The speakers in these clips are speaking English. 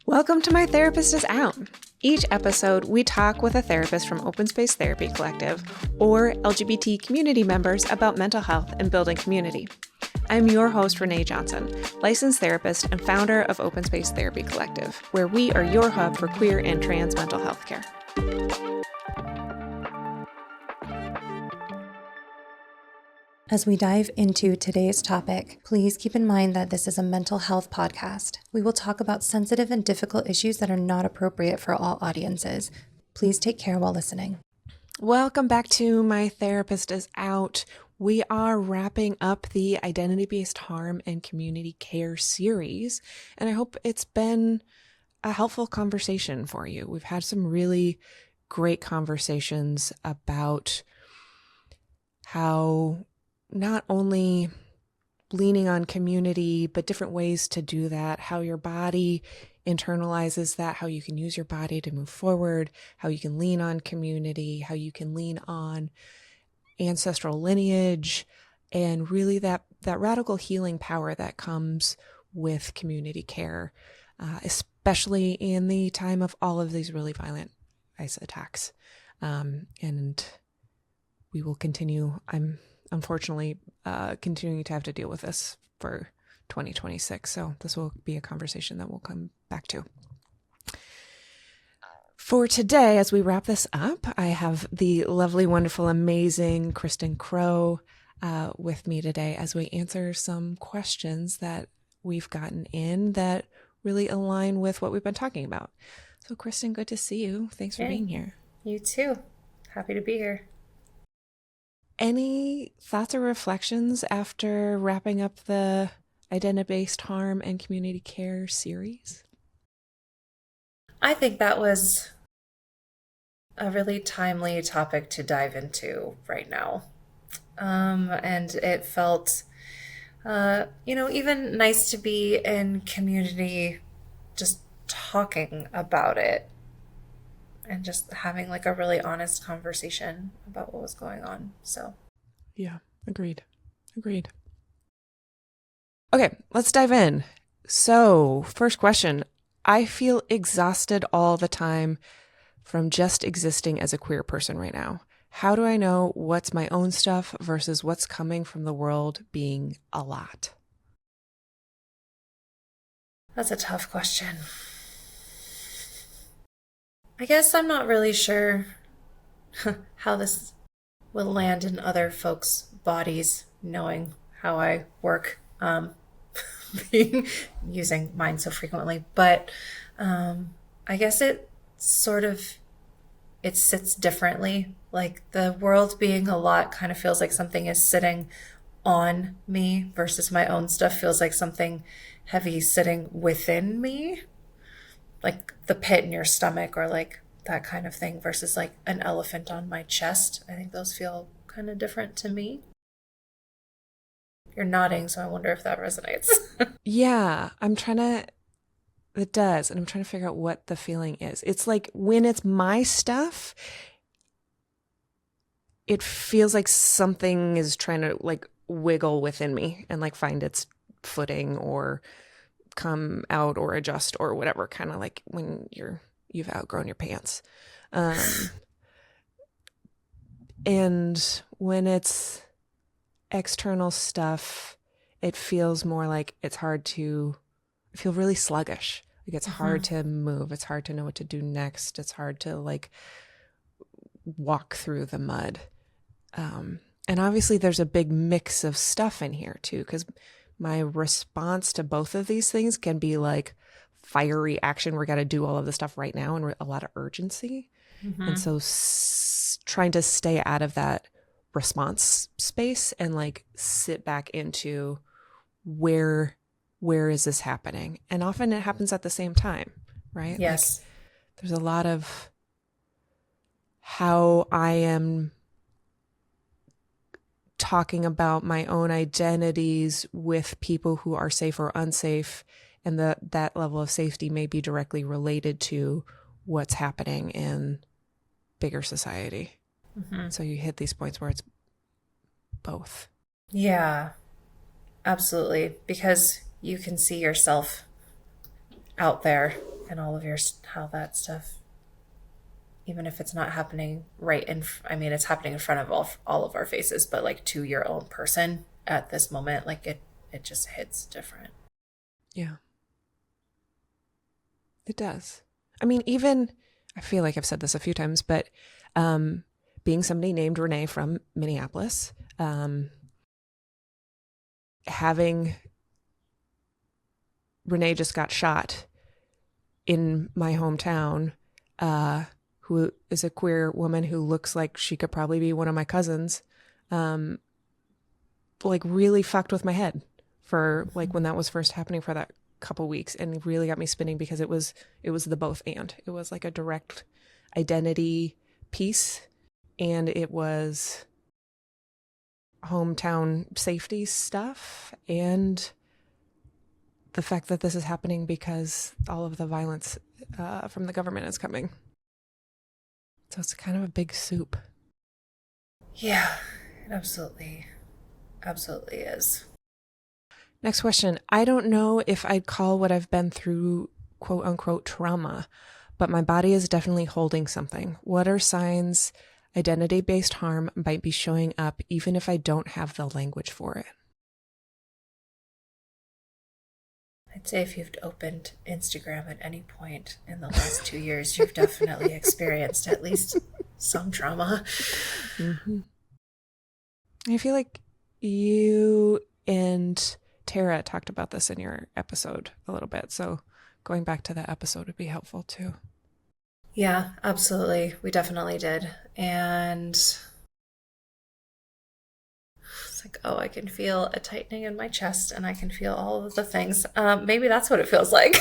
Welcome to My Therapist is Out. Each episode, we talk with a therapist from Open Space Therapy Collective or LGBT community members about mental health and building community. I'm your host, Renae Johnson, licensed therapist and founder of Open Space Therapy Collective, where we are your hub for queer and trans mental health care. As we dive into today's topic, please keep in mind that this is a mental health podcast. We will talk about sensitive and difficult issues that are not appropriate for all audiences. Please take care while listening. Welcome back to My Therapist is Out. We are wrapping up the identity-based harm and community care series, and I hope it's been a helpful conversation for you. We've had some really great conversations about how not only leaning on community, but different ways to do that, how your body internalizes that, how you can use your body to move forward, how you can lean on community, how you can lean on ancestral lineage, and really that radical healing power that comes with community care, especially in the time of all of these really violent ICE attacks. And we will continue, I'm unfortunately continuing to have to deal with this for 2026. So this will be a conversation that we'll come back to. For today, as we wrap this up, I have the lovely, wonderful, amazing Kristen Crowe with me today as we answer some questions that we've gotten in that really align with what we've been talking about. So Kristen, good to see you. Thanks for being here. You too. Happy to be here. Any thoughts or reflections after wrapping up the identity-based harm and community care series? I think that was a really timely topic to dive into right now. And it felt, even nice to be in community, just talking about it and just having like a really honest conversation about what was going on. So, yeah, agreed. Okay, let's dive in. So, first question. I feel exhausted all the time from just existing as a queer person right now. How do I know what's my own stuff versus what's coming from the world being a lot? That's a tough question. I guess I'm not really sure how this will land in other folks' bodies, knowing how I work, using mine so frequently. But I guess it sits differently. Like the world being a lot kind of feels like something is sitting on me versus my own stuff feels like something heavy sitting within me. Like the pit in your stomach or like that kind of thing versus like an elephant on my chest. I think those feel kind of different to me. You're nodding, so I wonder if that resonates. Yeah, it does. And I'm trying to figure out what the feeling is. It's like when it's my stuff, it feels like something is trying to like wiggle within me and like find its footing or come out or adjust or whatever, kind of like when you've outgrown your pants. And when it's external stuff, it feels more like I feel really sluggish. Like it's hard to move. It's hard to know what to do next. It's hard to like walk through the mud. And obviously there's a big mix of stuff in here too, because my response to both of these things can be like fiery action. We're got to do all of this stuff right now and a lot of urgency. And so trying to stay out of that response space and like sit back into where is this happening? And often it happens at the same time, right? Yes. Like, there's a lot of how I am talking about my own identities with people who are safe or unsafe, and that level of safety may be directly related to what's happening in bigger society. So you hit these points where it's both. Yeah, absolutely. Because you can see yourself out there and all of your, how that stuff, even if it's not happening I mean, it's happening in front of all of our faces, but like to your own person at this moment, like it just hits different. Yeah. It does. I mean, even, I feel like I've said this a few times, but being somebody named Renae from Minneapolis, having Renae just got shot in my hometown, who is a queer woman who looks like she could probably be one of my cousins, like really fucked with my head for like when that was first happening for that couple weeks, and really got me spinning because it was the both and. It was like a direct identity piece, and it was hometown safety stuff, and the fact that this is happening because all of the violence from the government is coming. So it's kind of a big soup. Yeah, it absolutely is. Next question. I don't know if I'd call what I've been through quote unquote trauma, but my body is definitely holding something. What are signs identity-based harm might be showing up even if I don't have the language for it? I'd say if you've opened Instagram at any point in the last 2 years, you've definitely experienced at least some trauma. Mm-hmm. I feel like you and Tara talked about this in your episode a little bit, so going back to that episode would be helpful too. Yeah, absolutely. We definitely did. And it's like, oh, I can feel a tightening in my chest and I can feel all of the things. Maybe that's what it feels like.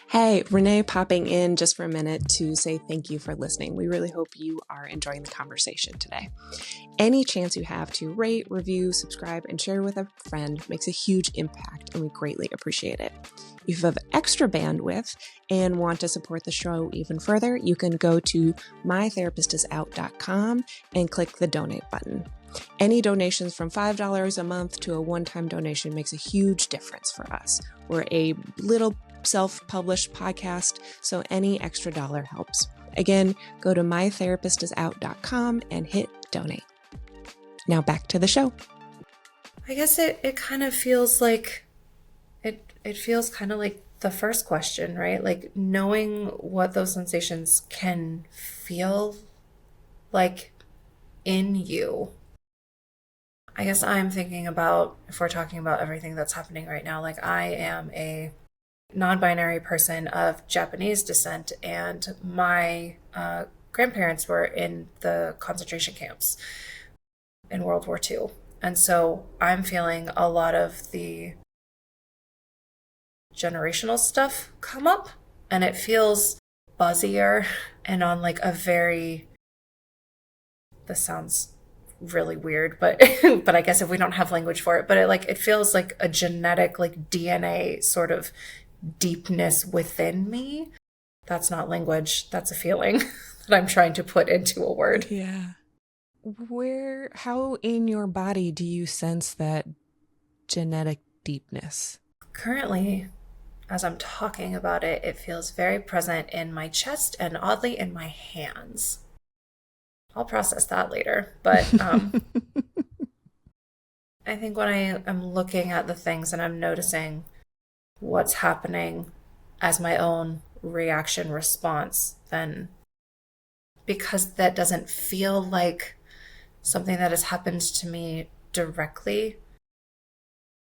Hey, Renae popping in just for a minute to say thank you for listening. We really hope you are enjoying the conversation today. Any chance you have to rate, review, subscribe, and share with a friend makes a huge impact, and we greatly appreciate it. If you have extra bandwidth and want to support the show even further, you can go to mytherapistisout.com and click the donate button. Any donations from $5 a month to a one-time donation makes a huge difference for us. We're a little self-published podcast, so any extra dollar helps. Again, go to mytherapistisout.com and hit donate. Now back to the show. I guess it kind of feels like it feels kind of like the first question, right? Like knowing what those sensations can feel like in you. I guess I'm thinking about, if we're talking about everything that's happening right now, like I am a non-binary person of Japanese descent, and my grandparents were in the concentration camps in World War II. And so I'm feeling a lot of the generational stuff come up, and it feels buzzier and on like a very, this sounds really weird, but but I guess if we don't have language for it, but it feels like a genetic, like DNA sort of deepness within me. That's not language, that's a feeling that I'm trying to put into a word. Yeah. How in your body do you sense that genetic deepness? Currently, as I'm talking about it, it feels very present in my chest and oddly in my hands. I'll process that later, but I think when I am looking at the things and I'm noticing what's happening as my own reaction response, then because that doesn't feel like something that has happened to me directly,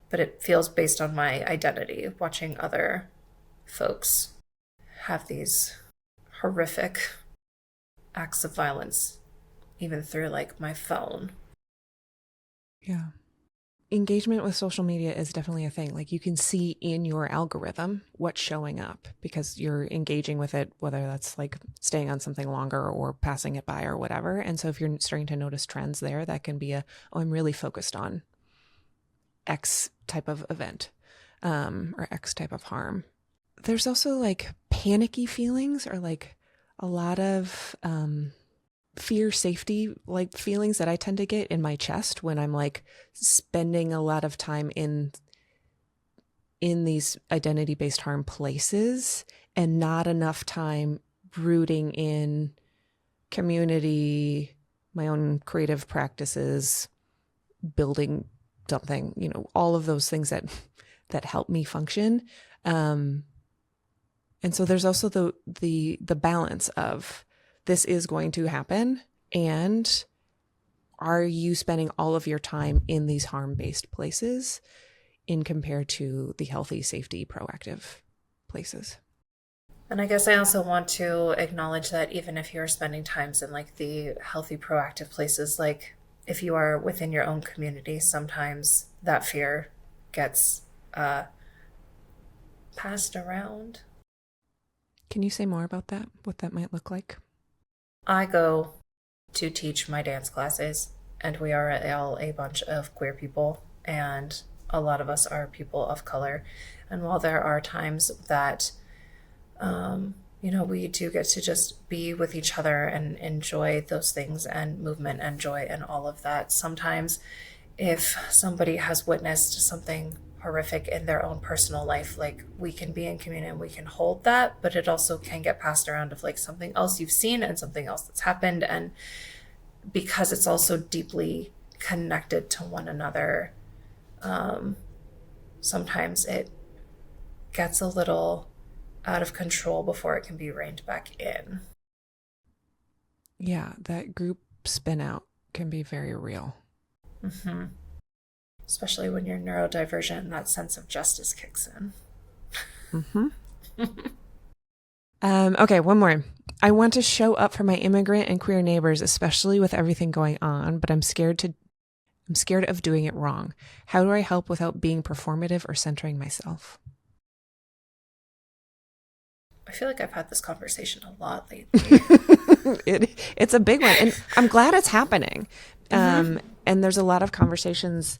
but it feels based on my identity, watching other folks have these horrific acts of violence, even through like my phone. Yeah. Engagement with social media is definitely a thing. Like you can see in your algorithm what's showing up because you're engaging with it, whether that's like staying on something longer or passing it by or whatever. And so if you're starting to notice trends there, that can be I'm really focused on X type of event, or X type of harm. There's also like panicky feelings or like a lot of, fear, safety, like feelings that I tend to get in my chest when I'm like spending a lot of time in in these identity-based harm places and not enough time rooting in community, my own creative practices, building something, all of those things that help me function. And so there's also the balance of this is going to happen, and are you spending all of your time in these harm-based places in compared to the healthy, safety, proactive places? And I guess I also want to acknowledge that even if you're spending times in like the healthy, proactive places, like if you are within your own community, sometimes that fear gets passed around. Can you say more about that? What that might look like? I go to teach my dance classes, and we are all a bunch of queer people, and a lot of us are people of color. And while there are times that we do get to just be with each other and enjoy those things and movement and joy and all of that, sometimes if somebody has witnessed something horrific in their own personal life, like we can be in community and we can hold that, but it also can get passed around of like something else you've seen and something else that's happened. And because it's also deeply connected to one another, sometimes it gets a little out of control before it can be reined back in. Yeah, that group spin out can be very real. Mm-hmm. Especially when you're neurodivergent and that sense of justice kicks in. Mm-hmm. Okay, one more. I want to show up for my immigrant and queer neighbors, especially with everything going on, but I'm scared of doing it wrong. How do I help without being performative or centering myself? I feel like I've had this conversation a lot lately. It's a big one, and I'm glad it's happening. Mm-hmm. And there's a lot of conversations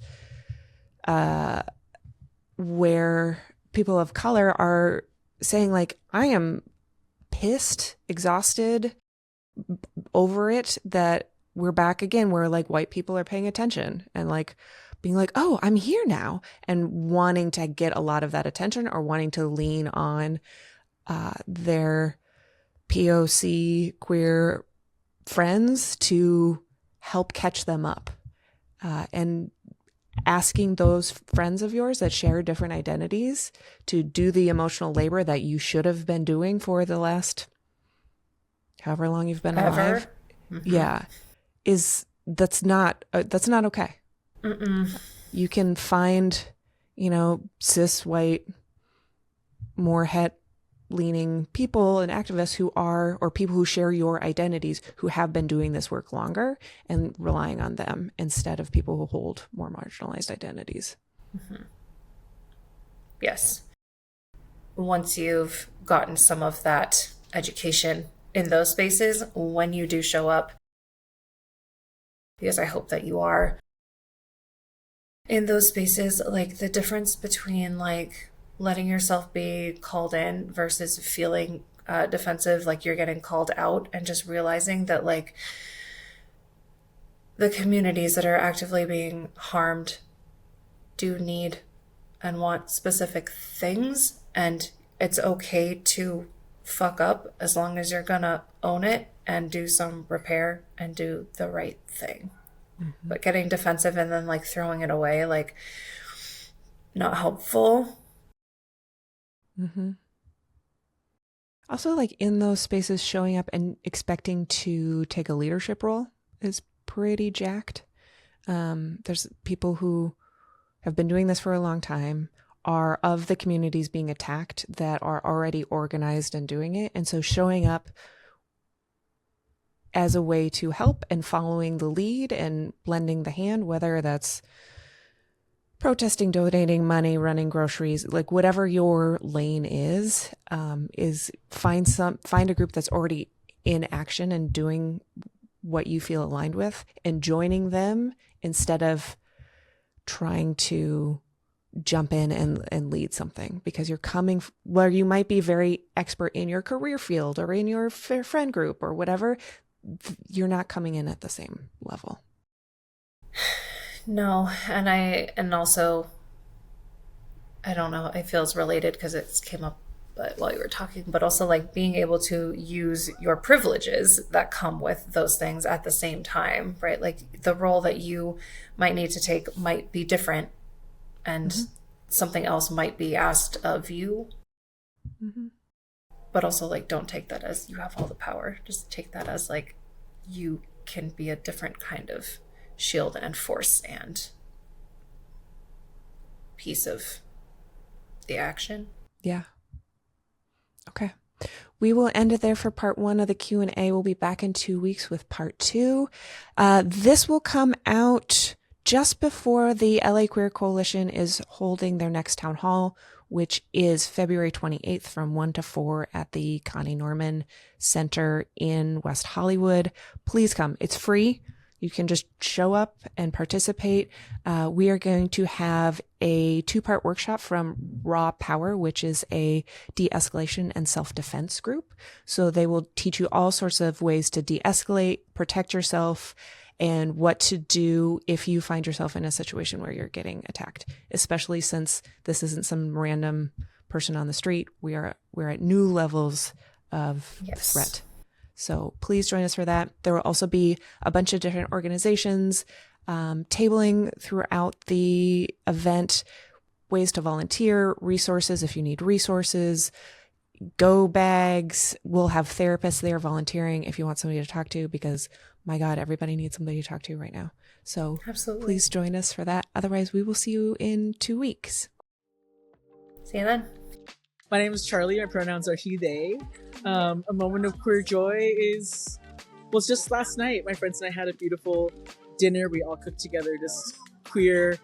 where people of color are saying like, I am pissed, exhausted, over it, that we're back again where like white people are paying attention and like being like, oh, I'm here now, and wanting to get a lot of that attention or wanting to lean on their POC queer friends to help catch them up, and asking those friends of yours that share different identities to do the emotional labor that you should have been doing for the last however long you've been alive. Mm-hmm. Yeah. That's not okay. Mm-mm. You can find, cis white, more het leaning people and activists who are, or people who share your identities who have been doing this work longer, and relying on them instead of people who hold more marginalized identities. Mm-hmm. Yes. Once you've gotten some of that education in those spaces, when you do show up, because I hope that you are in those spaces, like the difference between like letting yourself be called in versus feeling defensive, like you're getting called out, and just realizing that like the communities that are actively being harmed do need and want specific things, and it's okay to fuck up as long as you're gonna own it and do some repair and do the right thing. Mm-hmm. But getting defensive and then like throwing it away, like not helpful. Mm-hmm. Also, like in those spaces, showing up and expecting to take a leadership role is pretty jacked. There's people who have been doing this for a long time, are of the communities being attacked that are already organized and doing it. And so showing up as a way to help and following the lead and lending the hand, whether that's protesting, donating money, running groceries, like whatever your lane is find a group that's already in action and doing what you feel aligned with, and joining them instead of trying to jump in and lead something, because you're coming where you might be very expert in your career field or in your friend group or whatever. You're not coming in at the same level. No, and also I don't know, it feels related because it came up while you were talking, but also like being able to use your privileges that come with those things at the same time, right? Like the role that you might need to take might be different, and something else might be asked of you. But also, like, don't take that as you have all the power. Just take that as like you can be a different kind of shield and force and piece of the action. Yeah. Okay. We will end it there for part 1 of the Q&A. We'll be back in 2 weeks with part 2. This will come out just before the LA Queer Coalition is holding their next town hall, which is February 28th from 1 to 4 at the Connie Norman Center in West Hollywood. Please come. It's free. You can just show up and participate. We are going to have a 2-part workshop from Raw Power, which is a de-escalation and self-defense group. So they will teach you all sorts of ways to de-escalate, protect yourself, and what to do if you find yourself in a situation where you're getting attacked, especially since this isn't some random person on the street. We're at new levels of threat. So please join us for that. There will also be a bunch of different organizations tabling throughout the event, ways to volunteer, resources if you need resources, go bags. We'll have therapists there volunteering if you want somebody to talk to, because my God, everybody needs somebody to talk to right now. So please join us for that. Otherwise, we will see you in 2 weeks. See you then. My name is Charlie. My pronouns are he, they. A moment of queer joy is, well, it's just last night. My friends and I had a beautiful dinner. We all cooked together, just queer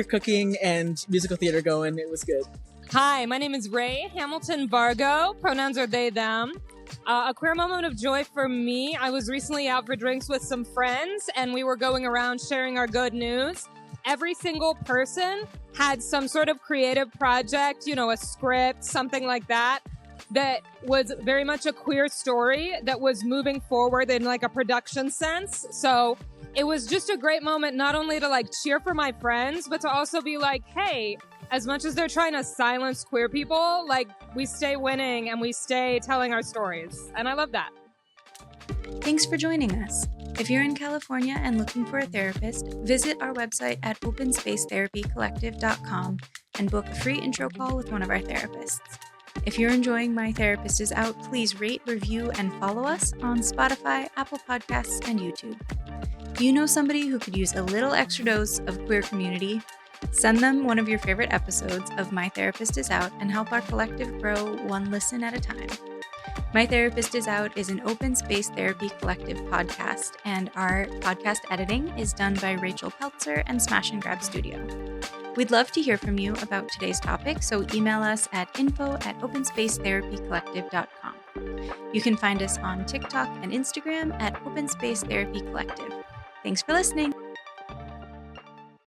cooking and musical theater going. It was good. Hi, my name is Ray Hamilton Vargo. Pronouns are they, them. A queer moment of joy for me. I was recently out for drinks with some friends, and we were going around sharing our good news. Every single person had some sort of creative project, a script, something like that was very much a queer story that was moving forward in like a production sense. So it was just a great moment, not only to like cheer for my friends, but to also be like, hey, as much as they're trying to silence queer people, like we stay winning and we stay telling our stories. And I love that. Thanks for joining us. If you're in California and looking for a therapist, visit our website at openspacetherapycollective.com and book a free intro call with one of our therapists. If you're enjoying My Therapist Is Out, please rate, review, and follow us on Spotify, Apple Podcasts, and YouTube. Do you know somebody who could use a little extra dose of queer community? Send them one of your favorite episodes of My Therapist Is Out and help our collective grow one listen at a time. My Therapist Is Out is an open space therapy collective podcast, and our podcast editing is done by Rachel Peltzer and Smash and Grab Studio. We'd love to hear from you about today's topic, so email us at info@openspacetherapycollective.com. You can find us on TikTok and Instagram at Open Space Therapy Collective. Thanks for listening.